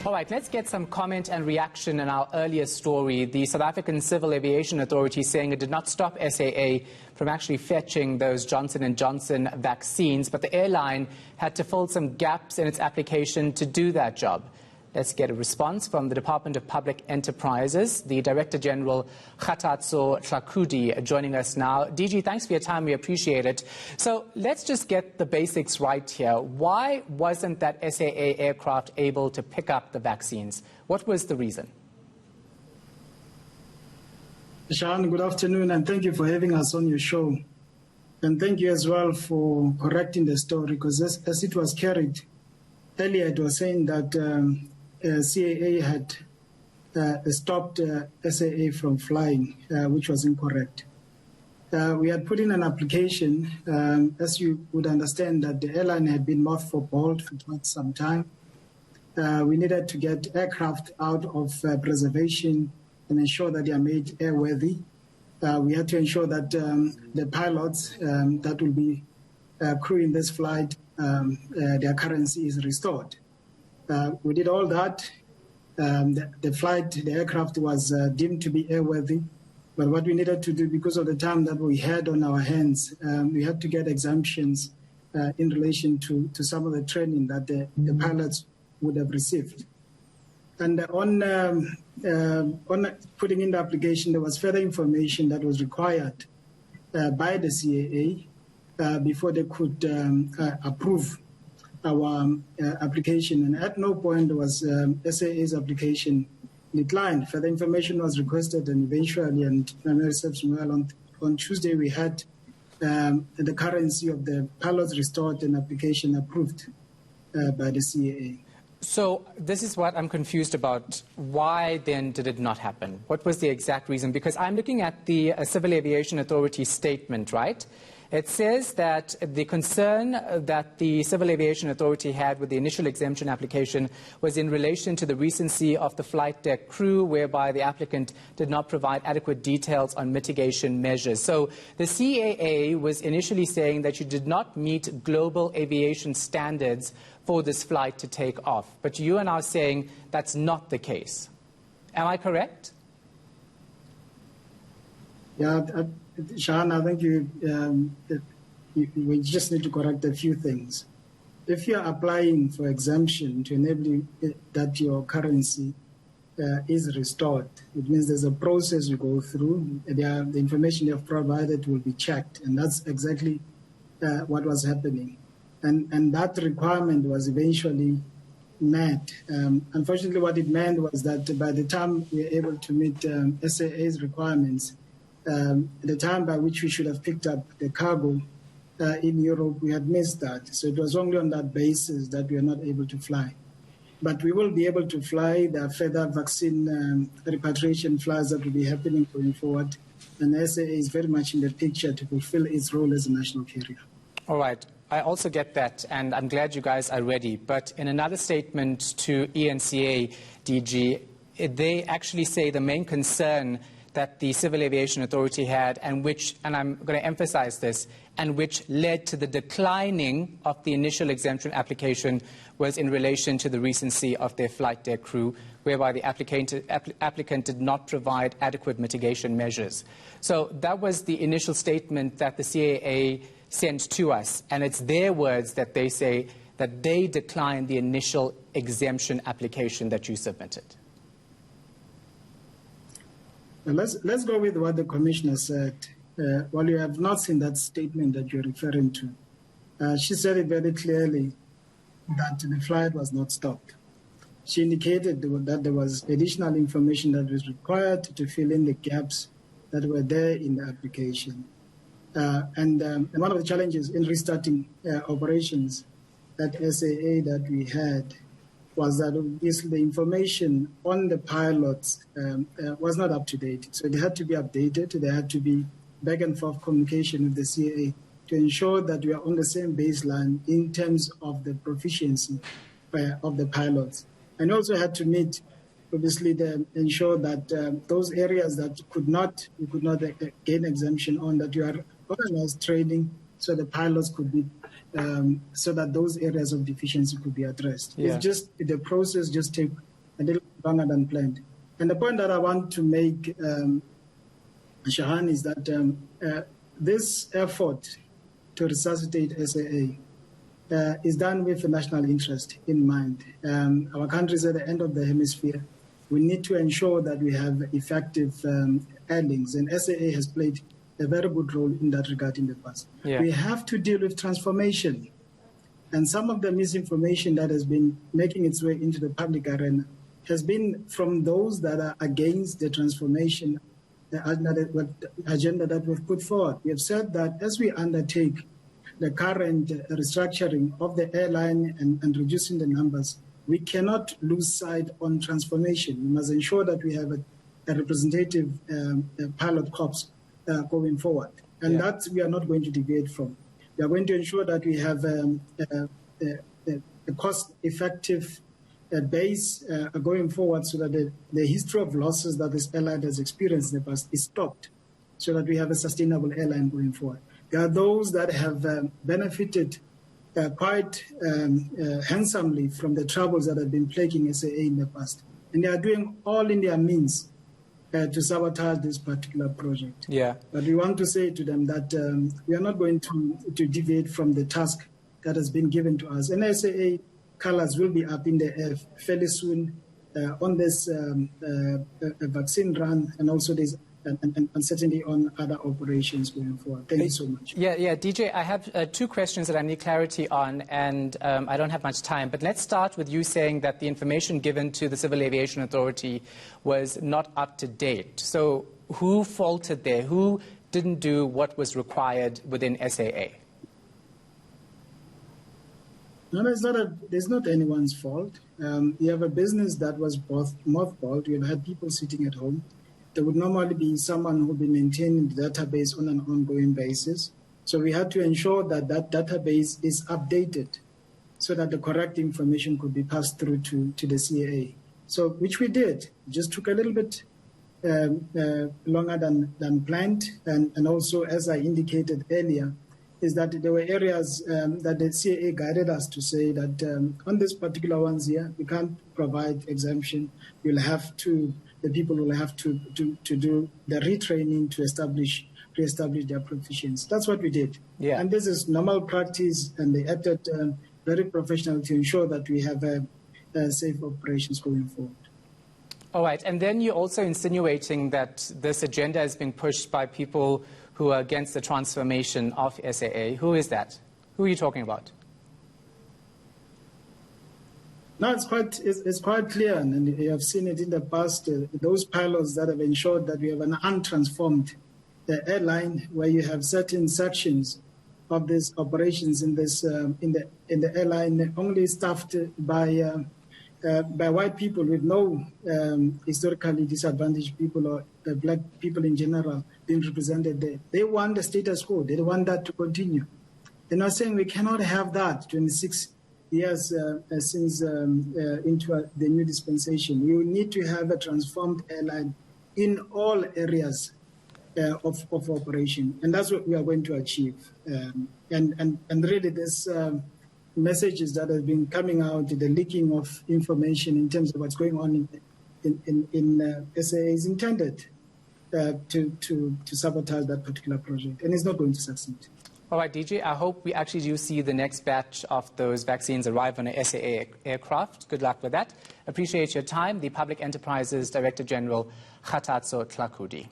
All right, let's get some comment and reaction in our earlier story. The South African Civil Aviation Authority saying it did not stop SAA from actually fetching those Johnson & Johnson vaccines, but the airline had to fill some gaps in its application to do that job. Let's get a response from the Department of Public Enterprises. The Director General, Kgathatso Tlhakudi, joining us now. DG, thanks for your time. We appreciate it. So let's just get the basics right here. Why wasn't that SAA aircraft able to pick up the vaccines? What was the reason? Shahan, good afternoon, and thank you for having us on your show. And thank you as well for correcting the story, because as it was carried earlier, it was saying that CAA had stopped SAA from flying, which was incorrect. We had put in an application, as you would understand, that the airline had been mothballed for quite some time. We needed to get aircraft out of preservation and ensure that they are made airworthy. We had to ensure that the pilots that will be crewing this flight, their currency is restored. We did all that. The aircraft was deemed to be airworthy. But what we needed to do, because of the time that we had on our hands, we had to get exemptions in relation to some of the training that the pilots would have received. And on putting in the application, there was further information that was required by the CAA before they could approve our application. And at no point was SAA's application declined. Further information was requested, and eventually, and on Tuesday, we had the currency of the pilots restored and application approved by the CAA. So this is what I'm confused about. Why then did it not happen? What was the exact reason? Because I'm looking at the Civil Aviation Authority statement, right? It says that the concern that the Civil Aviation Authority had with the initial exemption application was in relation to the recency of the flight deck crew, whereby the applicant did not provide adequate details on mitigation measures. So the CAA was initially saying that you did not meet global aviation standards for this flight to take off. But you are now saying that's not the case. Am I correct? Yeah, Shahan, I think we just need to correct a few things. If you're applying for exemption to enable that your currency is restored, it means there's a process you go through. The information you have provided will be checked, and that's exactly what was happening. And that requirement was eventually met. Unfortunately, what it meant was that by the time we were able to meet SAA's requirements, the time by which we should have picked up the cargo in Europe, we had missed that. So it was only on that basis that we are not able to fly. But we will be able to fly. There are further vaccine repatriation flights that will be happening going forward. And SAA is very much in the picture to fulfill its role as a national carrier. All right. I also get that, and I'm glad you guys are ready. But in another statement to eNCA, DG, they actually say the main concern that the Civil Aviation Authority had, and I'm going to emphasize this, and which led to the declining of the initial exemption application was in relation to the recency of their flight deck crew, whereby the applicant did not provide adequate mitigation measures. So that was the initial statement that the CAA sent to us, and it's their words that they say that they declined the initial exemption application that you submitted. Let's go with what the Commissioner said. While you have not seen that statement that you're referring to, she said it very clearly that the flight was not stopped. She indicated that there was additional information that was required to fill in the gaps that were there in the application. And one of the challenges in restarting operations at SAA that we had was that obviously the information on the pilots was not up to date. So they had to be updated. There had to be back and forth communication with the CAA to ensure that we are on the same baseline in terms of the proficiency of the pilots. And also had to meet, obviously, ensure that those areas that we could not gain exemption on, that you are organized training so the pilots could be so that those areas of deficiency could be addressed. Yeah. It's just the process just a little longer than planned. And the point that I want to make, Shahan, is that this effort to resuscitate SAA is done with the national interest in mind. Our country is at the end of the hemisphere. We need to ensure that we have effective airlinks, and SAA has played a very good role in that regard in the past. Yeah. We have to deal with transformation, and some of the misinformation that has been making its way into the public arena has been from those that are against the transformation agenda that we've put forward. We have said that as we undertake the current restructuring of the airline and reducing the numbers, we cannot lose sight on transformation. We must ensure that we have a representative pilot corps going forward. And that we are not going to deviate from. We are going to ensure that we have a cost-effective base going forward, so that the history of losses that this airline has experienced in the past is stopped, so that we have a sustainable airline going forward. There are those that have benefited quite handsomely from the troubles that have been plaguing SAA in the past. And they are doing all in their means to sabotage this particular project. Yeah. But we want to say to them that we are not going to deviate from the task that has been given to us. And SAA colors will be up in the air fairly soon on this vaccine run, and also this, and certainly on other operations going forward. Thank you so much. Yeah, DJ, I have two questions that I need clarity on, and I don't have much time. But let's start with you saying that the information given to the Civil Aviation Authority was not up to date. So who faulted there? Who didn't do what was required within SAA? No, there's not anyone's fault. You have a business that was both mothballed. You've had people sitting at home. There would normally be someone who would be maintaining the database on an ongoing basis. So we had to ensure that that database is updated so that the correct information could be passed through to the CAA. So, which we did. Just took a little bit longer than planned. And also, as I indicated earlier, is that there were areas that the CAA guided us to say that on these particular ones here, we can't provide exemption. You'll have to, the people will have to do the retraining to reestablish their proficiency. That's what we did. Yeah. And this is normal practice, and they acted very professional to ensure that we have safe operations going forward. All right, and then you're also insinuating that this agenda is being pushed by people who are against the transformation of SAA. Who is that? Who are you talking about? No, it's quite clear, and you have seen it in the past. Those pilots that have ensured that we have an untransformed airline, where you have certain sections of these operations in the airline only staffed by white people with no historically disadvantaged people or black people in general being represented there. They want the status quo. They want that to continue. They're not saying we cannot have that 26 years since into the new dispensation. You need to have a transformed airline in all areas of operation. And that's what we are going to achieve. And really this messages that have been coming out, the leaking of information in terms of what's going on in SAA is intended to sabotage that particular project, and it's not going to succeed. All right, DJ, I hope we actually do see the next batch of those vaccines arrive on a SAA aircraft. Good luck with that. Appreciate your time. The Public Enterprises Director General, Kgathatso Tlhakudi.